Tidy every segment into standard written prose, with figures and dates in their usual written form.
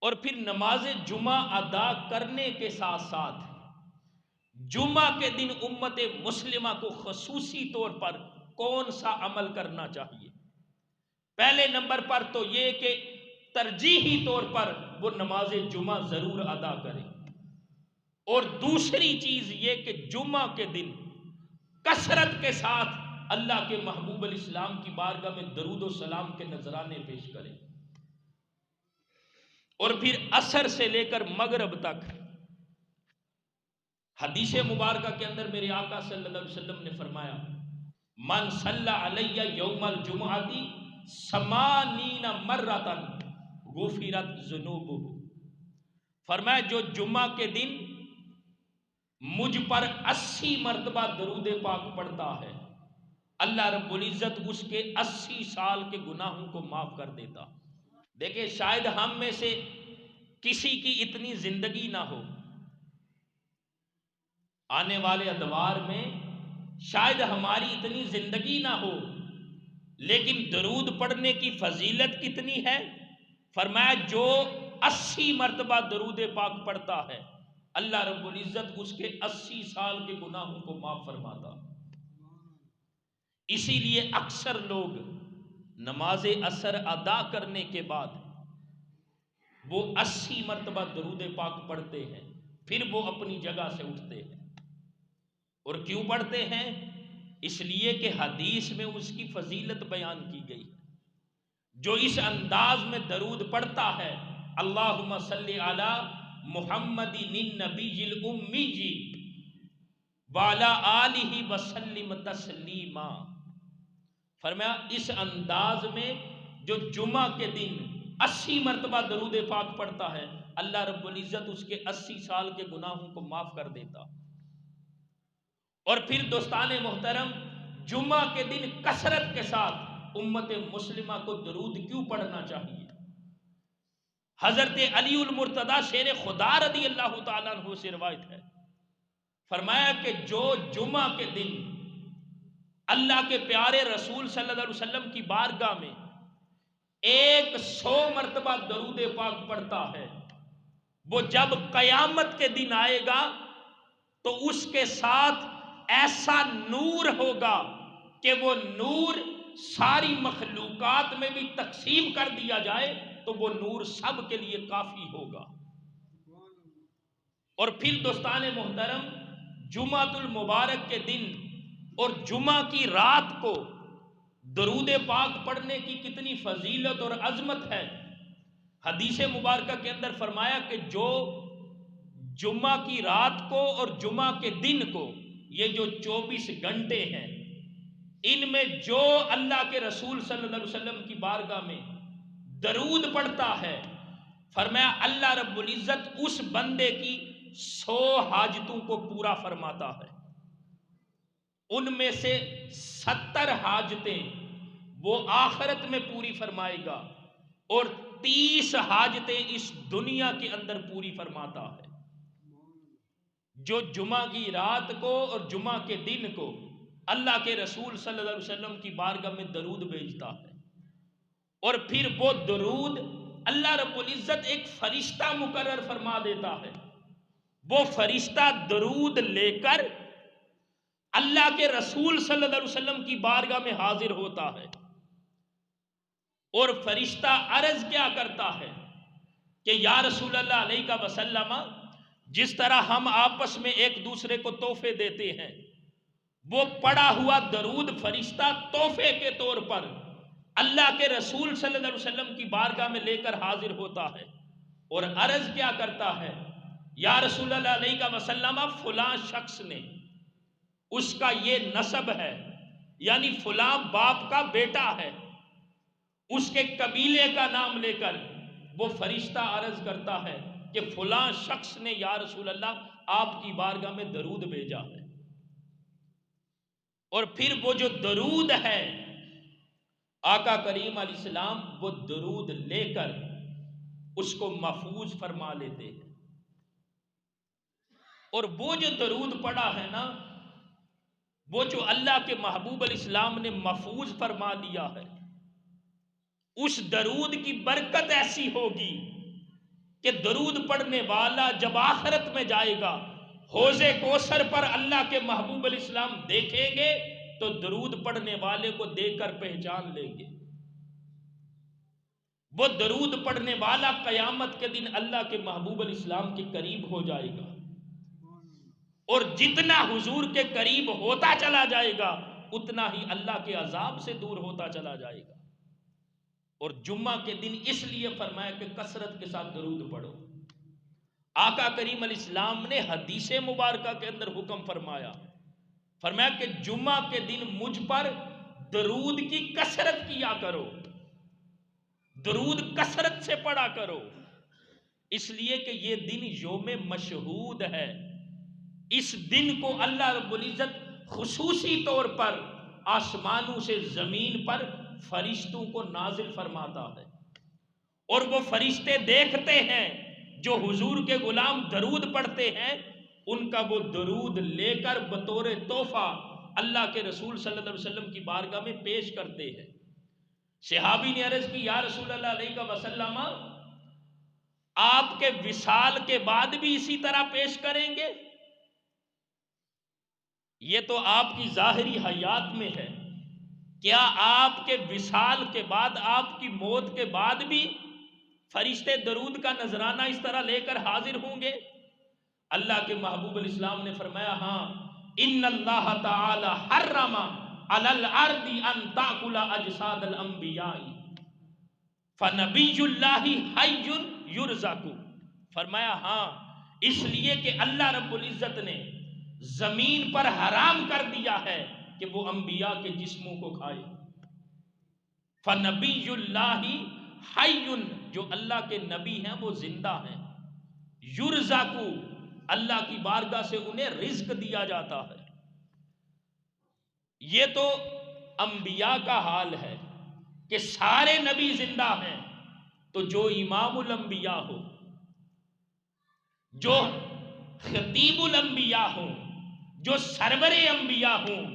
اور پھر نماز جمعہ ادا کرنے کے ساتھ ساتھ جمعہ کے دن امت مسلمہ کو خصوصی طور پر کون سا عمل کرنا چاہیے؟ پہلے نمبر پر تو یہ کہ ترجیحی طور پر وہ نماز جمعہ ضرور ادا کرے، اور دوسری چیز یہ کہ جمعہ کے دن کثرت کے ساتھ اللہ کے محبوب علیہ السلام کی بارگاہ میں درود و سلام کے نذرانے پیش کرے، اور پھر عصر سے لے کر مغرب تک حدیث مبارکہ کے اندر میرے آقا صلی اللہ علیہ وسلم نے فرمایا من صلی علیہ یوم الجمعۃ 80 مرۃ غفرت ذنوبہ، فرمایا جو جمعہ کے دن مجھ پر 80 مرتبہ درود پاک پڑھتا ہے، اللہ رب العزت اس کے 80 سال کے گناہوں کو معاف کر دیتا۔ دیکھیں شاید ہم میں سے کسی کی اتنی زندگی نہ ہو، آنے والے ادوار میں شاید ہماری اتنی زندگی نہ ہو، لیکن درود پڑھنے کی فضیلت کتنی ہے؟ فرمایا جو 80 مرتبہ درود پاک پڑھتا ہے اللہ رب العزت اس کے 80 سال کے گناہوں کو معاف فرماتا۔ اسی لیے اکثر لوگ نماز عصر ادا کرنے کے بعد وہ 80 مرتبہ درود پاک پڑھتے ہیں، پھر وہ اپنی جگہ سے اٹھتے ہیں۔ اور کیوں پڑھتے ہیں؟ اس لیے کہ حدیث میں اس کی فضیلت بیان کی گئی۔ جو اس انداز میں درود پڑھتا ہے اللہم صلی علی محمد النبی الامی وعلی آلہ وسلم تسلیما، فرمایا اس انداز میں جو جمعہ کے دن 80 مرتبہ درود پاک پڑھتا ہے اللہ رب العزت اس کے 80 سال کے گناہوں کو معاف کر دیتا۔ اور پھر دوستان محترم، جمعہ کے دن کثرت کے ساتھ امت مسلمہ کو درود کیوں پڑھنا چاہیے؟ حضرت علی المرتضی شیر خدا رضی اللہ تعالیٰ عنہ سے روایت ہے، فرمایا کہ جو جمعہ کے دن اللہ کے پیارے رسول صلی اللہ علیہ وسلم کی بارگاہ میں 100 مرتبہ درود پاک پڑھتا ہے، وہ جب قیامت کے دن آئے گا تو اس کے ساتھ ایسا نور ہوگا کہ وہ نور ساری مخلوقات میں بھی تقسیم کر دیا جائے تو وہ نور سب کے لیے کافی ہوگا۔ اور پھر دوستان محترم، جمعۃ المبارک کے دن اور جمعہ کی رات کو درود پاک پڑھنے کی کتنی فضیلت اور عظمت ہے۔ حدیث مبارکہ کے اندر فرمایا کہ جو جمعہ کی رات کو اور جمعہ کے دن کو، یہ جو 24 گھنٹے ہیں، ان میں جو اللہ کے رسول صلی اللہ علیہ وسلم کی بارگاہ میں درود پڑھتا ہے، فرمایا اللہ رب العزت اس بندے کی 100 حاجتوں کو پورا فرماتا ہے۔ ان میں سے 70 حاجتیں وہ آخرت میں پوری فرمائے گا اور 30 حاجتیں اس دنیا کے اندر پوری فرماتا ہے۔ جو جمعہ کی رات کو اور جمعہ کے دن کو اللہ کے رسول صلی اللہ علیہ وسلم کی بارگاہ میں درود بھیجتا ہے، اور پھر وہ درود اللہ رب العزت ایک فرشتہ مقرر فرما دیتا ہے، وہ فرشتہ درود لے کر اللہ کے رسول صلی اللہ علیہ وسلم کی بارگاہ میں حاضر ہوتا ہے، اور فرشتہ عرض کیا کرتا ہے کہ یا رسول اللہ علیہ وسلم، جس طرح ہم آپس میں ایک دوسرے کو تحفے دیتے ہیں، وہ پڑھا ہوا درود فرشتہ تحفے کے طور پر اللہ کے رسول صلی اللہ علیہ وسلم کی بارگاہ میں لے کر حاضر ہوتا ہے، اور عرض کیا کرتا ہے یا رسول اللہ علیہ وسلم، فلاں شخص نے، اس کا یہ نسب ہے، یعنی فلاں باپ کا بیٹا ہے، اس کے قبیلے کا نام لے کر وہ فرشتہ عرض کرتا ہے کہ فلاں شخص نے یا رسول اللہ آپ کی بارگاہ میں درود بھیجا ہے۔ اور پھر وہ جو درود ہے آقا کریم علیہ السلام وہ درود لے کر اس کو محفوظ فرما لیتے ہیں، اور وہ جو درود پڑا ہے نا، وہ جو اللہ کے محبوب علیہ السلام نے محفوظ فرما لیا ہے، اس درود کی برکت ایسی ہوگی کہ درود پڑھنے والا جب آخرت میں جائے گا حوض کوثر پر اللہ کے محبوب علیہ السلام دیکھیں گے تو درود پڑھنے والے کو دیکھ کر پہچان لیں گے. وہ درود پڑھنے والا قیامت کے دن اللہ کے محبوب علیہ السلام کے قریب ہو جائے گا، اور جتنا حضور کے قریب ہوتا چلا جائے گا اتنا ہی اللہ کے عذاب سے دور ہوتا چلا جائے گا. اور جمعہ کے دن اس لیے فرمایا کہ کثرت کے ساتھ درود پڑھو. آقا کریم علیہ السلام نے حدیث مبارکہ کے اندر حکم فرمایا کہ جمعہ کے دن مجھ پر درود کی کثرت کیا کرو، درود کثرت سے پڑھا کرو، اس لیے کہ یہ دن یوم مشہود ہے. اس دن کو اللہ رب العزت خصوصی طور پر آسمانوں سے زمین پر فرشتوں کو نازل فرماتا ہے، اور وہ فرشتے دیکھتے ہیں جو حضور کے غلام درود پڑھتے ہیں، ان کا وہ درود لے کر بطور تحفہ اللہ کے رسول صلی اللہ علیہ وسلم کی بارگاہ میں پیش کرتے ہیں. صحابی نے عرض کی یا رسول اللہ علیہ وسلم آپ کے وصال کے بعد بھی اسی طرح پیش کریں گے؟ یہ تو آپ کی ظاہری حیات میں ہے، کیا آپ کے وصال کے بعد، آپ کی موت کے بعد بھی فرشتے درود کا نذرانہ اس طرح لے کر حاضر ہوں گے؟ اللہ کے محبوب علیہ السلام نے فرمایا ہاں، ان اللہ تعالی حرم علی الارض ان تاکل اجساد الانبیاء فنبی اللہ حی یرزق. فرمایا ہاں، اس لیے کہ اللہ رب العزت نے زمین پر حرام کر دیا ہے کہ وہ انبیاء کے جسموں کو کھائے. فنبی اللہ حی، جو اللہ کے نبی ہیں وہ زندہ ہیں، یرزق، اللہ کی بارگاہ سے انہیں رزق دیا جاتا ہے. یہ تو انبیاء کا حال ہے کہ سارے نبی زندہ ہیں، تو جو امام الانبیاء ہو، جو خطیب الانبیاء ہو، جو سرور انبیاء ہوں،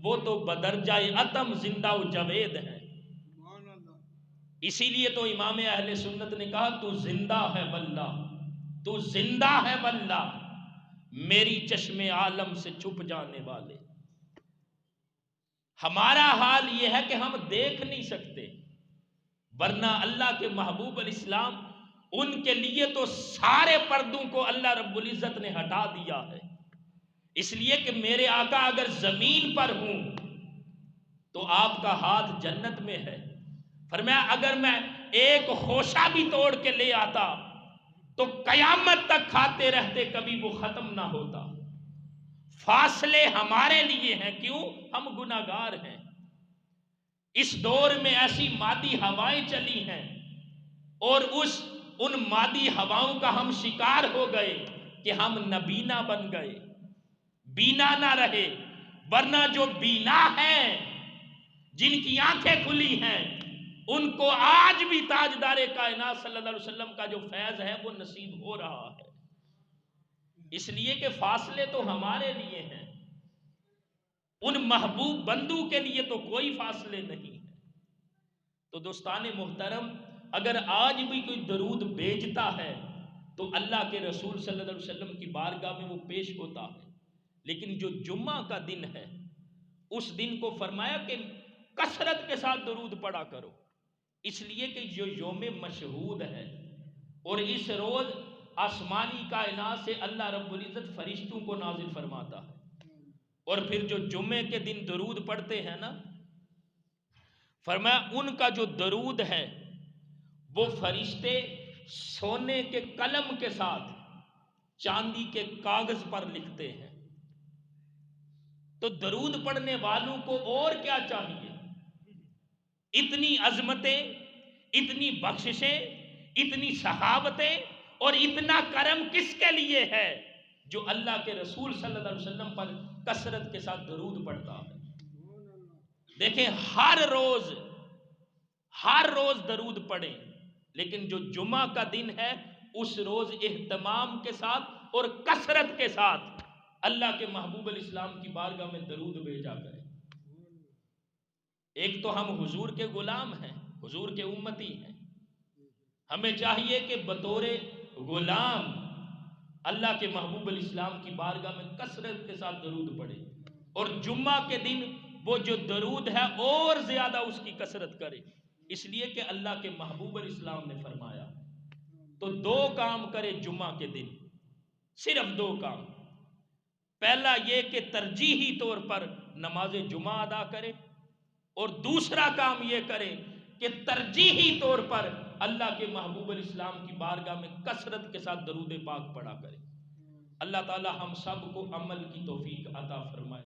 وہ تو بدرجہ اتم زندہ و جاوید ہیں. اسی لیے تو امام اہل سنت نے کہا تو زندہ ہے واللہ، تو زندہ ہے واللہ، میری چشم عالم سے چھپ جانے والے. ہمارا حال یہ ہے کہ ہم دیکھ نہیں سکتے، ورنہ اللہ کے محبوب علیہ السلام، ان کے لیے تو سارے پردوں کو اللہ رب العزت نے ہٹا دیا ہے. اس لیے کہ میرے آقا اگر زمین پر ہوں تو آپ کا ہاتھ جنت میں ہے. فرمایا اگر میں ایک خوشہ بھی توڑ کے لے آتا تو قیامت تک کھاتے رہتے، کبھی وہ ختم نہ ہوتا. فاصلے ہمارے لیے ہیں، کیوں؟ ہم گناہگار ہیں. اس دور میں ایسی مادی ہوائیں چلی ہیں اور ان مادی ہواؤں کا ہم شکار ہو گئے کہ ہم نبینا بن گئے، بینا نہ رہے. ورنہ جو بینا ہیں، جن کی آنکھیں کھلی ہیں، ان کو آج بھی تاجدار کائنات صلی اللہ علیہ وسلم کا جو فیض ہے وہ نصیب ہو رہا ہے. اس لیے کہ فاصلے تو ہمارے لیے ہیں، ان محبوب بندوں کے لیے تو کوئی فاصلے نہیں ہے. تو دوستان محترم، اگر آج بھی کوئی درود بھیجتا ہے تو اللہ کے رسول صلی اللہ علیہ وسلم کی بارگاہ میں وہ پیش ہوتا ہے. لیکن جو جمعہ کا دن ہے، اس دن کو فرمایا کہ کثرت کے ساتھ درود پڑھا کرو، اس لیے کہ جو یوم مشہود ہے، اور اس روز آسمانی کائنات سے اللہ رب العزت فرشتوں کو نازل فرماتا ہے. اور پھر جو جمعے کے دن درود پڑھتے ہیں نا، فرمایا ان کا جو درود ہے وہ فرشتے سونے کے قلم کے ساتھ چاندی کے کاغذ پر لکھتے ہیں. تو درود پڑھنے والوں کو اور کیا چاہیے؟ اتنی عظمتیں، اتنی بخششیں، اتنی سخاوتیں اور اتنا کرم کس کے لیے ہے؟ جو اللہ کے رسول صلی اللہ علیہ وسلم پر کثرت کے ساتھ درود پڑھتا ہے. دیکھیں ہر روز درود پڑھیں، لیکن جو جمعہ کا دن ہے اس روز اہتمام کے ساتھ اور کثرت کے ساتھ اللہ کے محبوب علیہ السلام کی بارگاہ میں درود بھیجا کریں. ایک تو ہم حضور کے غلام ہیں، حضور کے امتی ہیں، ہمیں چاہیے کہ بطور غلام اللہ کے محبوب الاسلام کی بارگاہ میں کثرت کے ساتھ درود پڑھے، اور جمعہ کے دن وہ جو درود ہے اور زیادہ اس کی کثرت کرے، اس لیے کہ اللہ کے محبوب الاسلام نے فرمایا۔ تو دو کام کرے جمعہ کے دن، صرف دو کام۔ پہلا یہ کہ ترجیحی طور پر نماز جمعہ ادا کرے، اور دوسرا کام یہ کرے کہ ترجیحی طور پر اللہ کے محبوب الاسلام کی بارگاہ میں کثرت کے ساتھ درود پاک پڑھا کرے۔ اللہ تعالی ہم سب کو عمل کی توفیق عطا فرمائے۔